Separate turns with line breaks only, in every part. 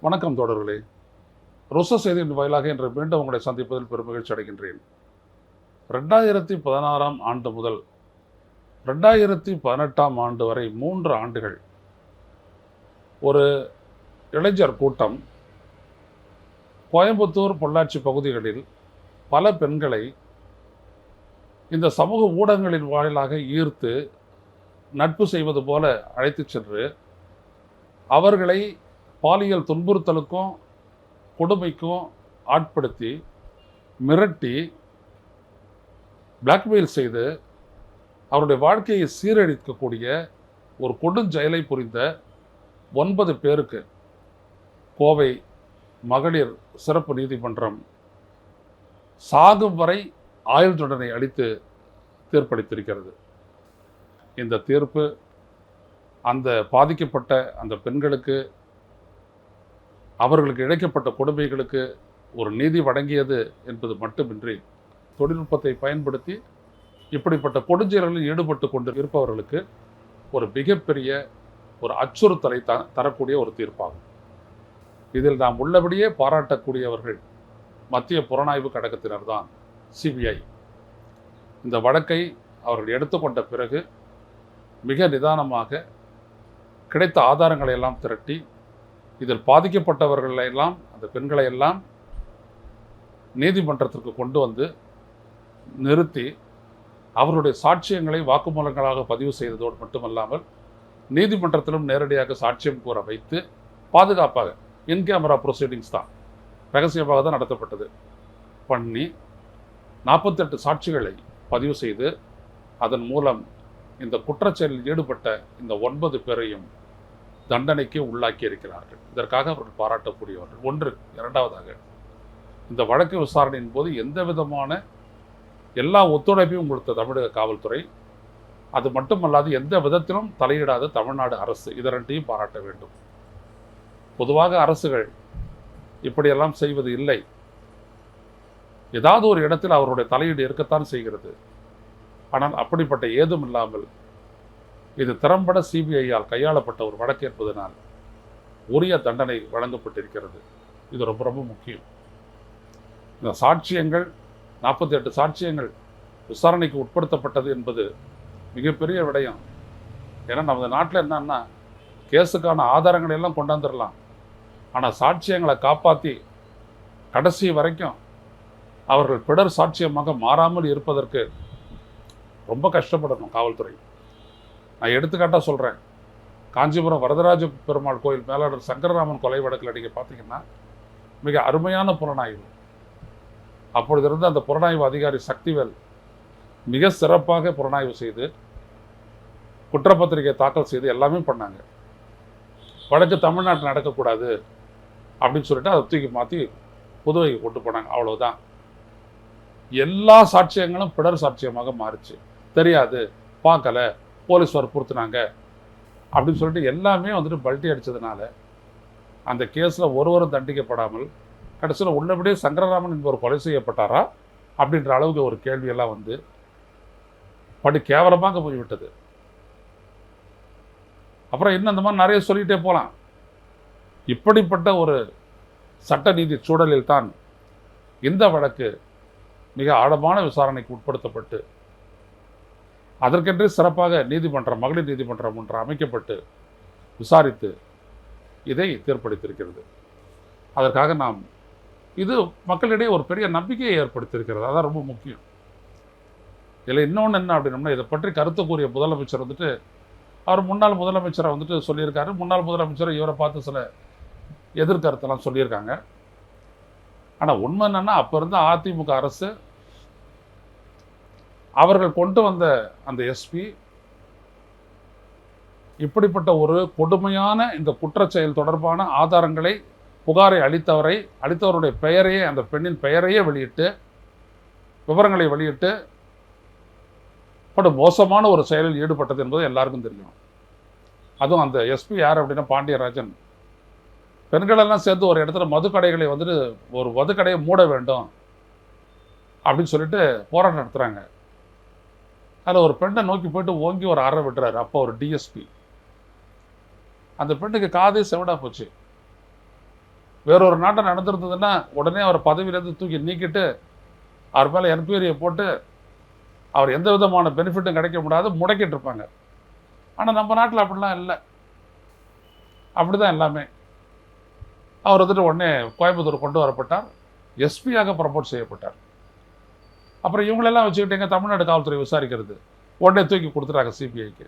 வணக்கம் தோழர்களே. ருச செய்தியின் வாயிலாக இன்று மீண்டும் உங்களை சந்திப்பதில் பெருமகிழ்ச்சி அடைகின்றேன். 2016ஆம் ஆண்டு முதல் 2018ஆம் ஆண்டு வரை 3 ஆண்டுகள் ஒரு இளைஞர் கூட்டம் கோயம்புத்தூர், பொள்ளாச்சி பகுதிகளில் பல பெண்களை இந்த சமூக ஊடகங்களின் வாயிலாக ஈர்த்து நட்பு செய்வது போல அழைத்துச் சென்று அவர்களை பாலியல் துன்புறுத்தலுக்கும் கொடுமைக்கும் ஆட்படுத்தி மிரட்டி பிளாக்மெயில் செய்து அவருடைய வாழ்க்கையை சீரழிக்கக்கூடிய ஒரு கொடுஞ்செயலை புரிந்த 9 பேருக்கு கோவை மகளிர் சிறப்பு நீதிமன்றம் சாகும் வரை ஆயுள் தண்டனை அளித்து தீர்ப்பளித்திருக்கிறது. இந்த தீர்ப்பு அந்த பாதிக்கப்பட்ட அந்த பெண்களுக்கு, அவர்களுக்கு இழைக்கப்பட்ட கொடுமைகளுக்கு ஒரு நீதி வழங்கியது என்பது மட்டுமின்றி, தொழில்நுட்பத்தை பயன்படுத்தி இப்படிப்பட்ட கொடுஞ்செயல்களில் ஈடுபட்டு கொண்டு இருப்பவர்களுக்கு ஒரு மிகப்பெரிய ஒரு அச்சுறுத்தலை தரக்கூடிய ஒரு தீர்ப்பாகும். இதில் நாம் உள்ளபடியே பாராட்டக்கூடியவர்கள் மத்திய புலனாய்வு கழகத்தினர் தான், சிபிஐ. இந்த வழக்கை அவர்கள் எடுத்துக்கொண்ட பிறகு மிக நிதானமாக கிடைத்த ஆதாரங்களை எல்லாம் திரட்டி இதில் பாதிக்கப்பட்டவர்களெல்லாம், அந்த பெண்களை எல்லாம் நீதிமன்றத்திற்கு கொண்டு வந்து நிறுத்தி அவருடைய சாட்சியங்களை வாக்குமூலங்களாக பதிவு செய்ததோடு மட்டுமல்லாமல் நீதிமன்றத்திலும் நேரடியாக சாட்சியம் கூற வைத்து பாதுகாப்பாக இன் கேமரா ப்ரொசீடிங்ஸ் தான், ரகசியமாக தான் நடத்தப்பட்டது, பண்ணி 48 சாட்சிகளை பதிவு செய்து அதன் மூலம் இந்த குற்றச்செயலில் ஈடுபட்ட இந்த 9 பேரையும் தண்டனைக்கு உள்ளாக்கி இருக்கிறார்கள். இதற்காக அவர்கள் பாராட்டக்கூடியவர்கள். ஒன்று. இரண்டாவதாக, இந்த வழக்கு விசாரணையின் போது எந்த விதமான எல்லா ஒத்துழைப்பையும் கொடுத்த தமிழக காவல்துறை, அது மட்டுமல்லாது எந்த விதத்திலும் தலையிடாத தமிழ்நாடு அரசு, இதை ரெண்டையும் பாராட்ட வேண்டும். பொதுவாக அரசுகள் இப்படியெல்லாம் செய்வது இல்லை. ஏதாவது ஒரு இடத்தில் அவருடைய தலையீடு இருக்கத்தான் செய்கிறது. ஆனால் அப்படிப்பட்ட ஏதும் இல்லாமல் இது திறம்பட சிபிஐயால் கையாளப்பட்ட ஒரு வழக்கு என்பதனால் உரிய தண்டனை வழங்கப்பட்டிருக்கிறது. இது ரொம்ப ரொம்ப முக்கியம். இந்த சாட்சியங்கள் 48 சாட்சியங்கள் விசாரணைக்கு உட்படுத்தப்பட்டது என்பது மிகப்பெரிய விடயம். ஏன்னா நமது நாட்டில் என்னன்னா, கேஸுக்கான ஆதாரங்களை எல்லாம் கொண்டாந்துடலாம், ஆனால் சாட்சியங்களை காப்பாற்றி கடைசி வரைக்கும் அவர்கள் பிடர் சாட்சியமாக மாறாமல் இருப்பதற்கு ரொம்ப கஷ்டப்படணும் காவல்துறை. நான் எடுத்துக்காட்டாக சொல்கிறேன். காஞ்சிபுரம் வரதராஜ பெருமாள் கோயில் மேலாளர் சங்கரராமன் கொலை வழக்கில் நீங்கள் பார்த்தீங்கன்னா மிக அருமையான புலனாய்வு. அப்பொழுது இருந்து அந்த புலனாய்வு அதிகாரி சக்திவேல் மிக சிறப்பாக புலனாய்வு செய்து குற்றப்பத்திரிகை தாக்கல் செய்து எல்லாமே பண்ணாங்க. வழக்கு தமிழ்நாட்டில் நடக்கக்கூடாது அப்படின்னு சொல்லிட்டு அதை தூக்கி மாற்றி புதுவைக்கு கொண்டு போனாங்க. அவ்வளோதான். எல்லா சாட்சியங்களும் பிடர் சாட்சியமாக மாறிச்சு. தெரியாது, பார்க்கல, போலீஸ் வற்புறுத்தினாங்க அப்படின்னு சொல்லிட்டு எல்லாமே வந்துட்டு பல்ட்டி அடித்ததுனால அந்த கேஸில் ஒருவரும் தண்டிக்கப்படாமல் கடைசியில் உள்ளபடியே சங்கரராமன் என்பவர் கொலை செய்யப்பட்டாரா அப்படின்ற அளவுக்கு ஒரு கேள்வியெல்லாம் வந்து படி கேவலமாக போய்விட்டது. அப்புறம் இன்னும் இந்த மாதிரி நிறைய சொல்லிகிட்டே போகலாம். இப்படிப்பட்ட ஒரு சட்ட நீதி சூழலில் தான் இந்த வழக்கு மிக ஆழமான விசாரணைக்கு உட்படுத்தப்பட்டு அதற்கென்றே சிறப்பாக நீதிமன்றம், மகளிர் நீதிமன்றம் ஒன்று அமைக்கப்பட்டு விசாரித்து இதை தீர்ப்பளித்திருக்கிறது. அதற்காக நாம் இது மக்களிடையே ஒரு பெரிய நம்பிக்கையை ஏற்படுத்தியிருக்கிறது. அதான் ரொம்ப முக்கியம். இதில் இன்னொன்று என்ன அப்படின்னோம்னா, இதை பற்றி கருத்து கூறிய முதலமைச்சர் வந்துட்டு, அவர் முன்னாள் முதலமைச்சரை வந்துட்டு சொல்லியிருக்காரு. முன்னாள் முதலமைச்சர் இவரை பார்த்து சில எதிர்கருத்தெல்லாம் சொல்லியிருக்காங்க. ஆனால் உண்மை என்னன்னா, அப்போ இருந்த அதிமுக அரசு அவர்கள் கொண்டு வந்த அந்த எஸ்பி இப்படிப்பட்ட ஒரு கொடுமையான இந்த குற்றச்செயல் தொடர்பான ஆதாரங்களை, புகாரை அளித்தவருடைய பெயரையே, அந்த பெண்ணின் பெயரையே வெளியிட்டு, விவரங்களை வெளியிட்டு படு மோசமான ஒரு செயலில் ஈடுபட்டது என்பது எல்லாருக்கும் தெரியும். அதுவும் அந்த எஸ்பி யார் அப்படின்னா பாண்டியராஜன். பெண்களெல்லாம் சேர்ந்து ஒரு இடத்துல மதுக்கடைகளை வந்துட்டு ஒரு மதுக்கடையை மூட வேண்டும் அப்படின்னு சொல்லிட்டு போராட்டம் நடத்துகிறாங்க. அதில் ஒரு பெண்ணை நோக்கி போயிட்டு ஓங்கி ஒரு அறை விட்டுறாரு. அப்போ ஒரு டிஎஸ்பி. அந்த பெண்ணுக்கு காதே செவிடா போச்சு. வேறொரு நாட்டை நடந்திருந்ததுன்னா உடனே அவர் பதவியிலேருந்து தூக்கி நீக்கிட்டு அவர் மேலே என்கொயரியை போட்டு அவர் எந்த விதமான பெனிஃபிட்டும் கிடைக்க முடியாது முடக்கிட்டு இருப்பாங்க. ஆனால் நம்ம நாட்டில் அப்படிலாம் இல்லை. அப்படி தான் எல்லாமே. அவர் வந்துட்டு உடனே கோயம்புத்தூர் கொண்டு வரப்பட்டார், எஸ்பியாக ப்ரமோட் செய்யப்பட்டார். அப்புறம் இவங்களெல்லாம் வச்சுக்கிட்டு எங்கள் தமிழ்நாடு காவல்துறை விசாரிக்கிறது, உடனே தூக்கி கொடுத்துட்டாங்க சிபிஐக்கு.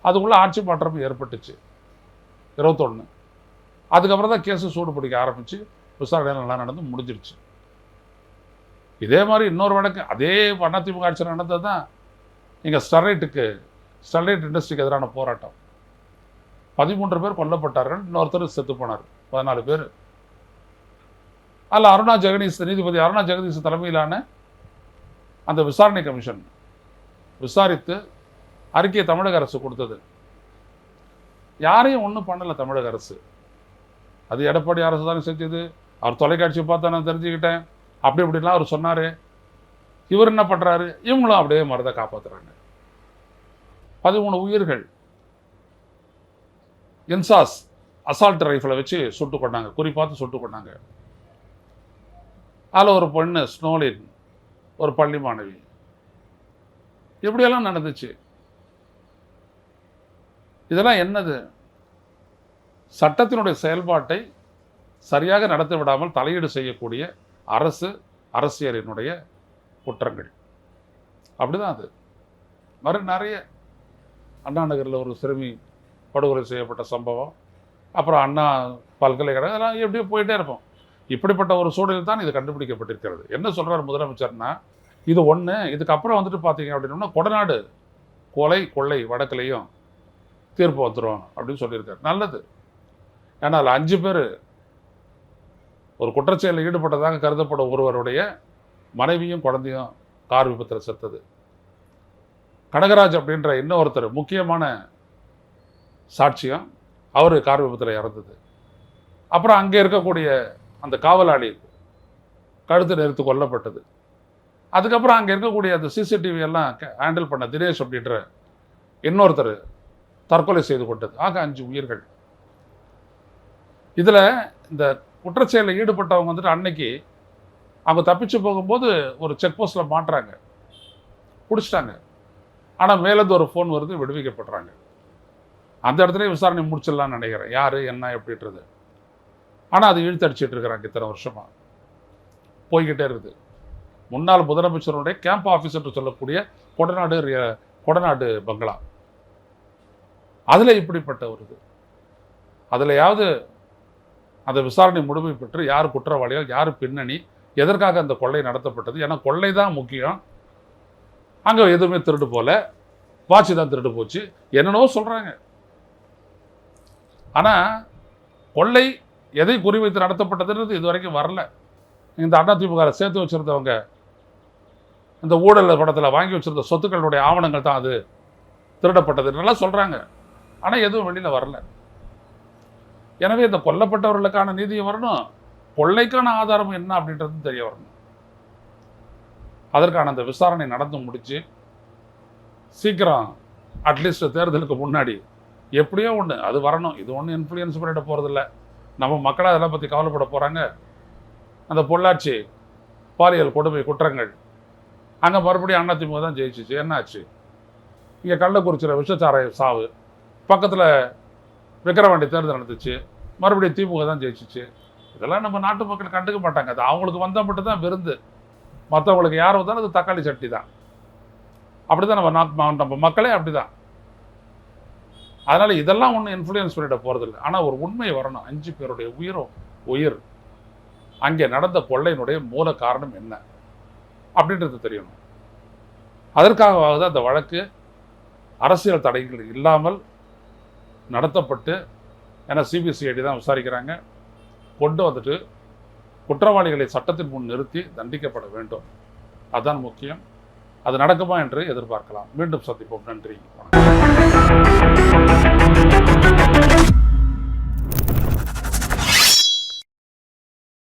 அதுக்குள்ளே ஆட்சி மாற்றமும் ஏற்பட்டுச்சு 21. அதுக்கப்புறம் தான் கேஸு சூடு பிடிக்க ஆரம்பித்து விசாரணை நல்லா நடந்து முடிஞ்சிருச்சு. இதே மாதிரி இன்னொரு வழக்கு அதே அதிமுக ஆட்சியில் நடந்தது தான் இங்கே ஸ்டெர்லைட் இண்டஸ்ட்ரிக்கு எதிரான போராட்டம். 13 பேர் கொல்லப்பட்டார்கள், இன்னொருத்தர் செத்து போனார், 14 பேர். அதில் நீதிபதி அருணா ஜெகதீஷ் தலைமையிலான அந்த விசாரணை கமிஷன் விசாரித்து அறிக்கையை தமிழக அரசு கொடுத்தது. யாரையும் ஒன்றும் பண்ணலை தமிழக அரசு. அது எடப்பாடி அரசு தானே செஞ்சது. அவர் தொலைக்காட்சியை பார்த்து நான் தெரிஞ்சுக்கிட்டேன், அப்படி இப்படிலாம் அவர் சொன்னார். இவர் என்ன பண்ணுறாரு, இவங்களும் அப்படியே மருதை காப்பாற்றுறாங்க. 13 உயிர்கள் இன்சாஸ் அசால்ட் ரைஃபிளை வச்சு சுட்டு கொண்டாங்க, குறி பார்த்து சுட்டு கொண்டாங்க. அதில் ஒரு பொண்ணு ஸ்னோலின், ஒரு பள்ளி மாணவி. இப்படியெல்லாம் நடந்துச்சு. இதெல்லாம் என்னது? சட்டத்தினுடைய செயல்பாட்டை சரியாக நடத்த விடாமல் தலையீடு செய்யக்கூடிய அரசியலினுடைய குற்றங்கள். அப்படிதான் அது. நிறைய அண்ணா நகரில் ஒரு சிறுமி படுகொலை செய்யப்பட்ட சம்பவம், அப்புறம் அண்ணா பல்கலைக்கழகம், அதெல்லாம் எப்படியோ போயிட்டே இருப்போம். இப்படிப்பட்ட ஒரு சூழலில் தான் இது கண்டுபிடிக்கப்பட்டிருக்கிறது. என்ன சொல்கிறார் முதலமைச்சர்னா, இது ஒன்று. இதுக்கப்புறம் வந்துட்டு பார்த்தீங்க அப்படின்னா கொடநாடு கொள்ளை வழக்கிலையும் தீர்ப்பு வந்துடும் அப்படின்னு சொல்லியிருக்காரு. நல்லது. ஏன்னா அதில் 5 பேர் ஒரு குற்றச்செயலில் ஈடுபட்டதாக கருதப்படும் ஒருவருடைய மனைவியும் குழந்தையும் கார் விபத்தில் செத்தது. கனகராஜ் அப்படின்ற இன்னொருத்தர் முக்கியமான சாட்சியம், அவர் கார் விபத்தில் இறந்தது. அப்புறம் அங்கே இருக்கக்கூடிய அந்த காவலாளி கழுத்து நெரித்து கொல்லப்பட்டது. அதுக்கப்புறம் அங்கே இருக்கக்கூடிய அந்த சிசிடிவி எல்லாம் ஹேண்டில் பண்ண தினேஷ் அப்படின்ற இன்னொருத்தர் தற்கொலை செய்து கொண்டது. ஆக 5 உயிர்கள். இதில் இந்த குற்றச்செயலில் ஈடுபட்டவங்க வந்துட்டு அன்னைக்கு அவங்க தப்பிச்சு போகும்போது ஒரு செக் போஸ்ட்டில் மாட்டுறாங்க, பிடிச்சிட்டாங்க. ஆனால் மேலேருந்து ஒரு ஃபோன் வருது, விடுவிக்கப்படுறாங்க. அந்த இடத்துல விசாரணை முடிச்சிடலான்னு நினைக்கிறேன், யார் என்ன எப்படின்றது. ஆனால் அது இழுத்தடிச்சிட்டு இருக்கிறாங்க இத்தனை வருஷமாக, போய்கிட்டே இருக்குது. முன்னாள் முதலமைச்சருடைய கேம்ப் ஆஃபீஸ் என்று சொல்லக்கூடிய கொடநாடு பங்களா, அதில் இப்படிப்பட்ட ஒரு இது. அதிலையாவது அந்த விசாரணை முழுமை பெற்று யார் குற்றவாளிகள், யார் பின்னணி, எதற்காக அந்த கொள்ளை நடத்தப்பட்டது. ஏன்னா கொள்ளை தான் முக்கியம். அங்கே எதுவுமே திருடு போல, வாட்சி தான் திருடு போச்சு, என்னென்னவோ சொல்கிறாங்க. ஆனால் கொள்ளை எதை குறிவைத்து நடத்தப்பட்டதுன்றது இது வரைக்கும் வரல. இந்த அதிமுக சேர்த்து வச்சுருந்தவங்க இந்த ஊழல் படத்தில் வாங்கி வச்சுருந்த சொத்துக்களுடைய ஆவணங்கள் தான் அது திருடப்பட்டதுன்னெல்லாம் சொல்கிறாங்க. ஆனால் எதுவும் வெளியில் வரல. எனவே இந்த கொல்லப்பட்டவர்களுக்கான நீதியும் வரணும், கொள்ளைக்கான ஆதாரம் என்ன அப்படின்றது தெரிய வரணும். அதற்கான அந்த விசாரணை நடந்து முடிச்சு சீக்கிரம் அட்லீஸ்ட் தேர்தலுக்கு முன்னாடி எப்படியோ ஒன்று அது வரணும். இது ஒன்றும் இன்ஃப்ளூயன்ஸ் பண்ணிட போகிறதில்ல. நம்ம மக்களாக அதெல்லாம் பற்றி கவலைப்பட போகிறாங்க. அந்த பொள்ளாச்சி பாலியல் கொடுமை குற்றங்கள் அங்கே மறுபடியும் அதிமுக தான் ஜெயிச்சிச்சு. என்னாச்சு? இங்கே கள்ளக்குறிச்சியில் விஷச்சாராய சாவு, பக்கத்தில் விக்கிரவாண்டி தேர்தல் நடந்துச்சு, மறுபடியும் திமுக தான் ஜெயிச்சிச்சு. இதெல்லாம் நம்ம நாட்டு மக்கள் கண்டுக்க மாட்டாங்க. அது அவங்களுக்கு வந்தால் மட்டும் தான் விருந்து, மற்றவங்களுக்கு யார் வந்தாலும் அது தக்காளி சட்னி தான். அப்படி தான் நம்ம மக்களே அப்படி தான். அதனால் இதெல்லாம் ஒன்றும் இன்ஃப்ளூயன்ஸ் பண்ணிட போகிறதில்லை. ஆனால் ஒரு உண்மை வரணும். 5 பேருடைய உயிர் அங்கே நடந்த கொள்ளையினுடைய மூல காரணம் என்ன அப்படின்றது தெரியணும். அதற்காகவாவது அந்த வழக்கு அரசியல் தடைகள் இல்லாமல் நடத்தப்பட்டு, ஏன்னா சிபிசிஐடி தான் விசாரிக்கிறாங்க, கொண்டு வந்துட்டு குற்றவாளிகளை சட்டத்தின் முன் நிறுத்தி தண்டிக்கப்பட வேண்டும். அதுதான் முக்கியம். அது நடக்குமா என்று எதிர்பார்க்கலாம். மீண்டும் சந்திப்போம். நன்றி, வணக்கம்.